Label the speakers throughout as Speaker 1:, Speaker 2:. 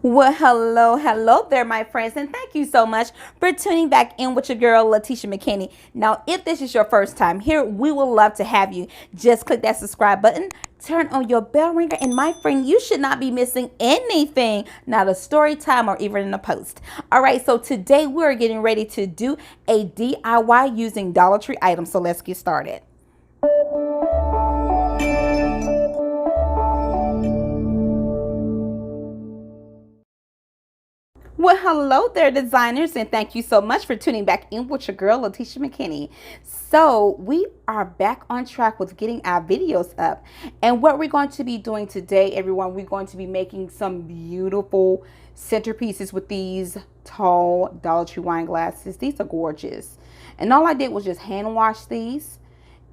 Speaker 1: Well, hello there, my friends, and thank you so much for tuning back in with your girl, Latisha McKinney. Now, if this is your first time here, we would love to have you. Just click that subscribe button, turn on your bell ringer, and my friend, you should not be missing anything, not a story time or even a post. All right, so today we're getting ready to do a DIY using Dollar Tree items, so let's get started. Well, hello there, designers, and thank you so much for tuning back in with your girl, Latisha McKinney. So we are back on track with getting our videos up. And what we're going to be doing today, everyone, we're going to be making some beautiful centerpieces with these tall Dollar Tree wine glasses. These are gorgeous. And all I did was just hand wash these.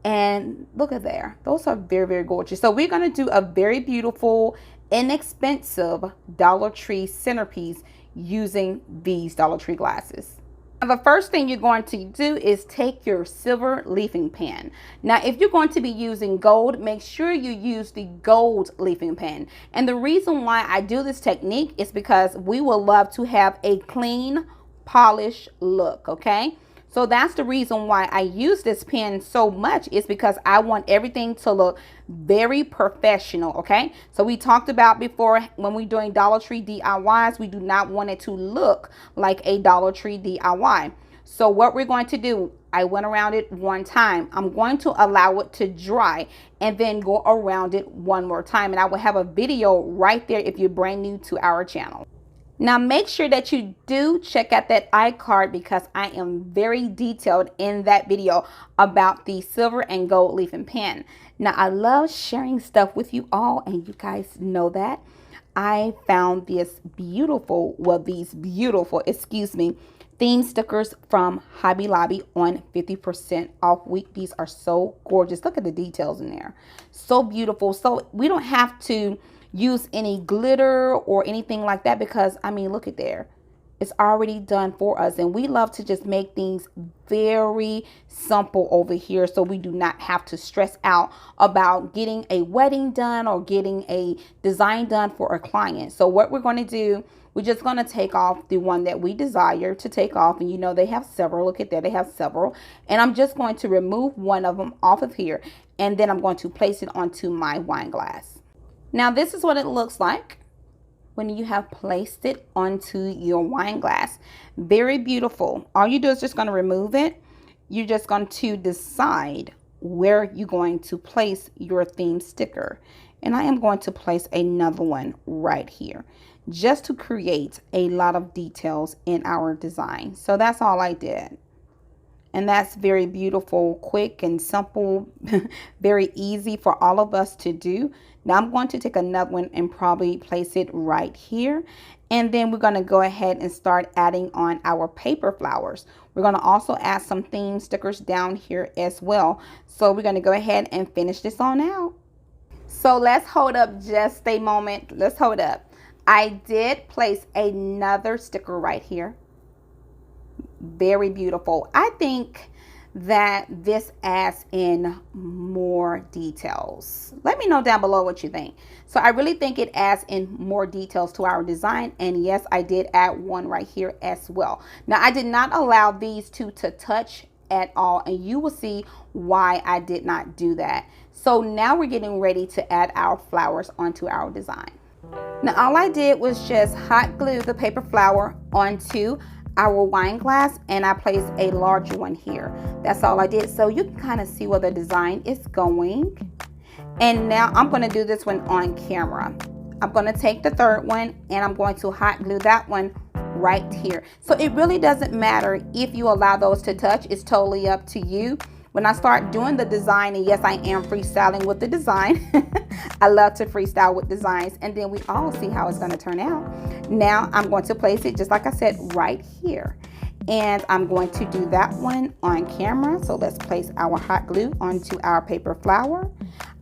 Speaker 1: And look at there. Those are very, very gorgeous. So we're going to do a very beautiful, inexpensive Dollar Tree centerpiece using these Dollar Tree glasses. Now, the first thing you're going to do is take your silver leafing pen. Now, if you're going to be using gold, make sure you use the gold leafing pen. And the reason why I do this technique is because we will love to have a clean, polished look, okay? So that's the reason why I use this pen so much, is because I want everything to look very professional, okay? So we talked about before, when we're doing Dollar Tree DIYs, we do not want it to look like a Dollar Tree DIY. So what we're going to do, I went around it one time. I'm going to allow it to dry and then go around it one more time. And I will have a video right there if you're brand new to our channel. Now, make sure that you do check out that iCard, because I am very detailed in that video about the silver and gold leafing pen. Now, I love sharing stuff with you all, and you guys know that. I found this beautiful, theme stickers from Hobby Lobby on 50% off week. These are so gorgeous. Look at the details in there. So beautiful. So we don't have to use any glitter or anything like that, because I mean, look at there, it's already done for us. And we love to just make things very simple over here, so we do not have to stress out about getting a wedding done or getting a design done for a client. So what we're going to do, we're just going to take off the one that we desire to take off. And you know, they have several. Look at that, they have several. And I'm just going to remove one of them off of here, and then I'm going to place it onto my wine glass. Now, this is what it looks like when you have placed it onto your wine glass. Very beautiful. All you do is just going to remove it. You're just going to decide where you're going to place your theme sticker. And I am going to place another one right here, just to create a lot of details in our design. So that's all I did. And that's very beautiful, quick and simple, very easy for all of us to do. Now I'm going to take another one and probably place it right here. And then we're going to go ahead and start adding on our paper flowers. We're going to also add some theme stickers down here as well. So we're going to go ahead and finish this on out. So let's hold up just a moment. Let's hold up. I did place another sticker right here. Very beautiful. I think that this adds in more details. Let me know down below what you think. So I really think it adds in more details to our design. And yes, I did add one right here as well. Now, I did not allow these two to touch at all, and you will see why I did not do that. So now we're getting ready to add our flowers onto our design. Now, all I did was just hot glue the paper flower onto our wine glass, and I placed a larger one here. That's all I did, so you can kind of see where the design is going. And now I'm going to do this one on camera. I'm going to take the third one and I'm going to hot glue that one right here. So it really doesn't matter if you allow those to touch. It's totally up to you. When I start doing the design, and yes, I am freestyling with the design. I love to freestyle with designs, and then we all see how it's going to turn out. Now I'm going to place it, just like I said, right here. And I'm going to do that one on camera. So let's place our hot glue onto our paper flower.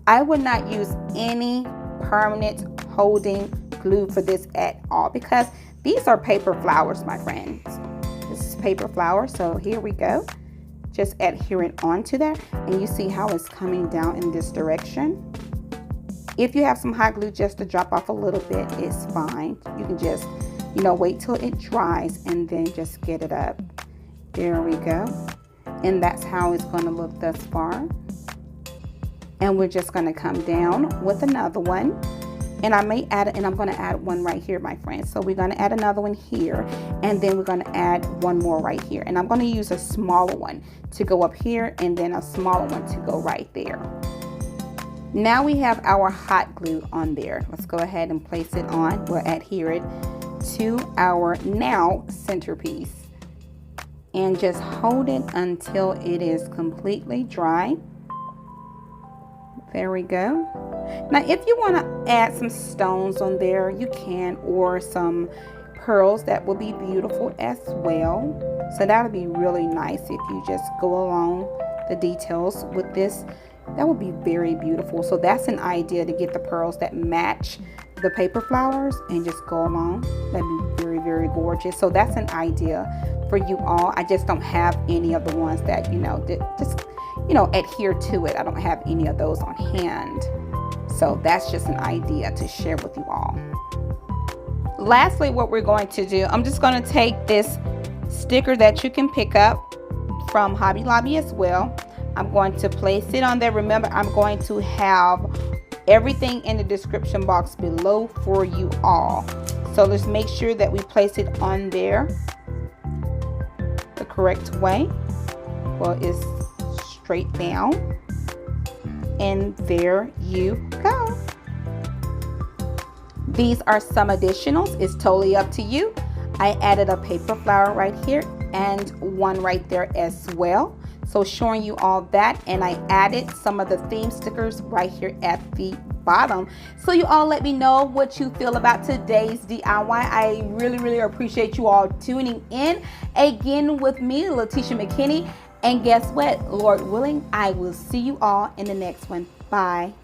Speaker 1: I would not use any permanent holding glue for this at all, because these are paper flowers, my friends. This is paper flower. So here we go. Just adhering onto that, and you see how it's coming down in this direction. If you have some hot glue just to drop off a little bit, it's fine. You can just, you know, wait till it dries and then just get it up. There we go. And that's how it's going to look thus far. And we're just going to come down with another one. And I may add it, and I'm going to add one right here, my friends. So we're going to add another one here, and then we're going to add one more right here. And I'm going to use a smaller one to go up here, and then a smaller one to go right there. Now we have our hot glue on there. Let's go ahead and place it on. We'll adhere it to our now centerpiece. And just hold it until it is completely dry. There we go. Now if you want to add some stones on there, you can, or some pearls. That will be beautiful as well. So that'll be really nice if you just go along the details with this. That would be very beautiful. So that's an idea, to get the pearls that match the paper flowers and just go along. That'd be very, very gorgeous. So that's an idea for you all. I just don't have any of the ones that, you know, just, you know, adhere to it. I don't have any of those on hand. So that's just an idea to share with you all. Lastly, what we're going to do, I'm just going to take this sticker that you can pick up from Hobby Lobby as well. I'm going to place it on there. Remember, I'm going to have everything in the description box below for you all. So let's make sure that we place it on there the correct way. Well, it's straight down. And there you go. These are some additionals. It's totally up to you. I added a paper flower right here and one right there as well. So showing you all that, and I added some of the theme stickers right here at the bottom. So you all let me know what you feel about today's DIY. I really appreciate you all tuning in again with me, Latisha McKinney. And guess what? Lord willing, I will see you all in the next one. Bye.